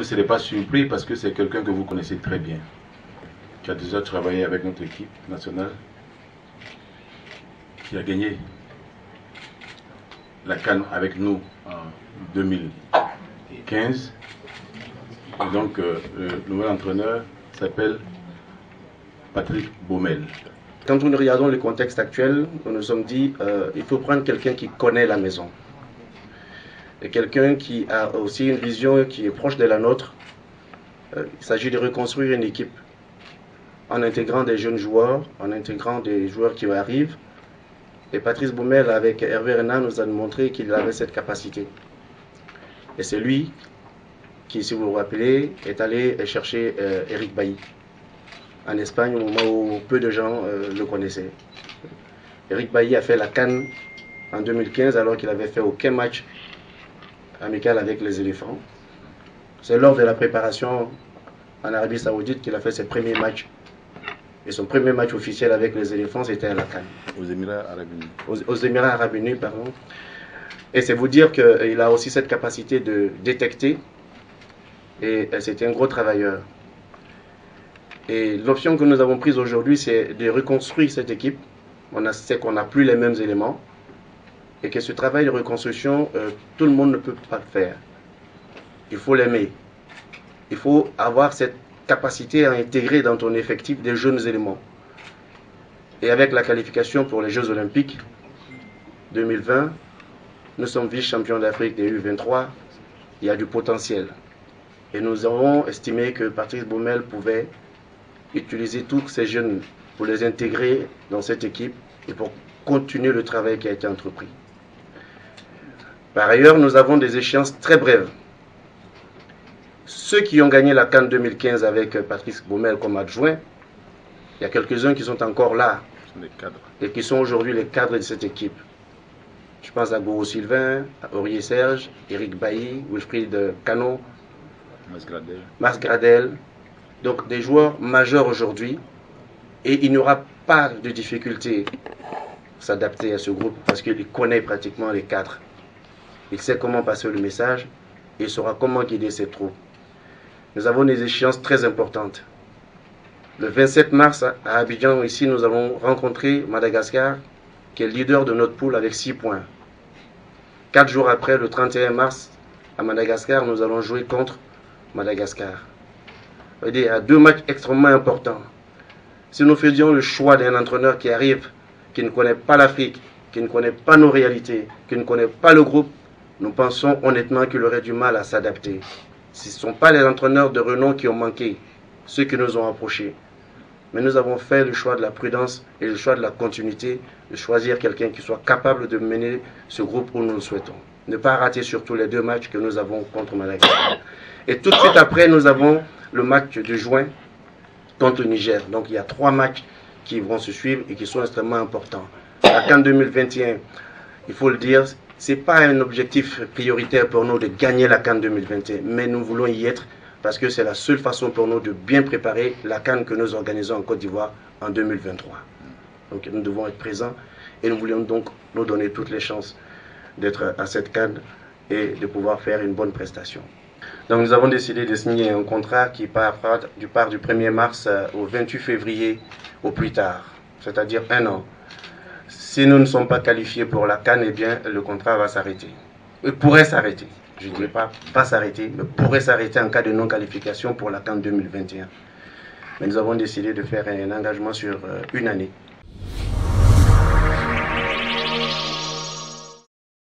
ne serez pas surpris parce que c'est quelqu'un que vous connaissez très bien, qui a déjà travaillé avec notre équipe nationale, qui a gagné la CAN avec nous en 2015. Et donc, le nouvel entraîneur s'appelle Patrice Baumel. Quand nous regardons le contexte actuel, nous nous sommes dit il faut prendre quelqu'un qui connaît la maison. Et quelqu'un qui a aussi une vision qui est proche de la nôtre. Il s'agit de reconstruire une équipe en intégrant des jeunes joueurs, en intégrant des joueurs qui arrivent. Et Patrice Baumel, avec Hervé Renard, nous a montré qu'il avait cette capacité. Et c'est lui qui, si vous vous rappelez, est allé chercher Eric Bailly en Espagne au moment où peu de gens le connaissaient. Eric Bailly a fait la CAN en 2015 alors qu'il n'avait fait aucun match amical avec les éléphants. C'est lors de la préparation en Arabie Saoudite qu'il a fait ses premiers matchs. Et son premier match officiel avec les éléphants, c'était à la CAN. Aux Émirats Arabes Unis. Aux Émirats Arabes Unis, pardon. Et c'est vous dire qu'il a aussi cette capacité de détecter. Et c'était un gros travailleur. Et l'option que nous avons prise aujourd'hui, c'est de reconstruire cette équipe. On sait qu'on n'a plus les mêmes éléments. Et que ce travail de reconstruction, tout le monde ne peut pas le faire. Il faut l'aimer. Il faut avoir cette capacité à intégrer dans ton effectif des jeunes éléments. Et avec la qualification pour les Jeux Olympiques 2020, nous sommes vice-champions d'Afrique des U23. Il y a du potentiel. Et nous avons estimé que Patrice Baumel pouvait utiliser tous ces jeunes pour les intégrer dans cette équipe et pour continuer le travail qui a été entrepris. Par ailleurs, nous avons des échéances très brèves. Ceux qui ont gagné la CAN 2015 avec Patrice Baumel comme adjoint, il y a quelques-uns qui sont encore là et qui sont aujourd'hui les cadres de cette équipe. Je pense à Goro Sylvain, à Aurier Serge, Eric Bailly, Wilfried Cano, Mars Gradel. Donc des joueurs majeurs aujourd'hui. Et il n'y aura pas de difficulté à s'adapter à ce groupe parce qu'il connaît pratiquement les cadres. Il sait comment passer le message et il saura comment guider ses troupes. Nous avons des échéances très importantes. Le 27 mars à Abidjan, ici, nous allons rencontrer Madagascar, qui est leader de notre poule avec 6 points. 4 jours après, le 31 mars, à Madagascar, nous allons jouer contre Madagascar. Il y a 2 matchs extrêmement importants. Si nous faisions le choix d'un entraîneur qui arrive, qui ne connaît pas l'Afrique, qui ne connaît pas nos réalités, qui ne connaît pas le groupe, nous pensons honnêtement qu'il aurait du mal à s'adapter. Ce ne sont pas les entraîneurs de renom qui ont manqué, ceux qui nous ont approchés. Mais nous avons fait le choix de la prudence et le choix de la continuité, de choisir quelqu'un qui soit capable de mener ce groupe où nous le souhaitons. Ne pas rater surtout les 2 matchs que nous avons contre Madagascar. Et tout de suite après, nous avons le match de juin contre le Niger. Donc il y a 3 matchs qui vont se suivre et qui sont extrêmement importants. La CAN 2021, il faut le dire, ce n'est pas un objectif prioritaire pour nous de gagner la CAN 2021, mais nous voulons y être parce que c'est la seule façon pour nous de bien préparer la CAN que nous organisons en Côte d'Ivoire en 2023. Donc nous devons être présents et nous voulons donc nous donner toutes les chances d'être à cette CAN et de pouvoir faire une bonne prestation. Donc nous avons décidé de signer un contrat qui part du 1er mars au 28 février au plus tard, c'est-à-dire 1 an. Si nous ne sommes pas qualifiés pour la CAN, eh bien le contrat va s'arrêter. Il pourrait s'arrêter. Je ne dirais pas s'arrêter, mais pourrait s'arrêter en cas de non-qualification pour la CAN 2021. Mais nous avons décidé de faire un engagement sur 1 année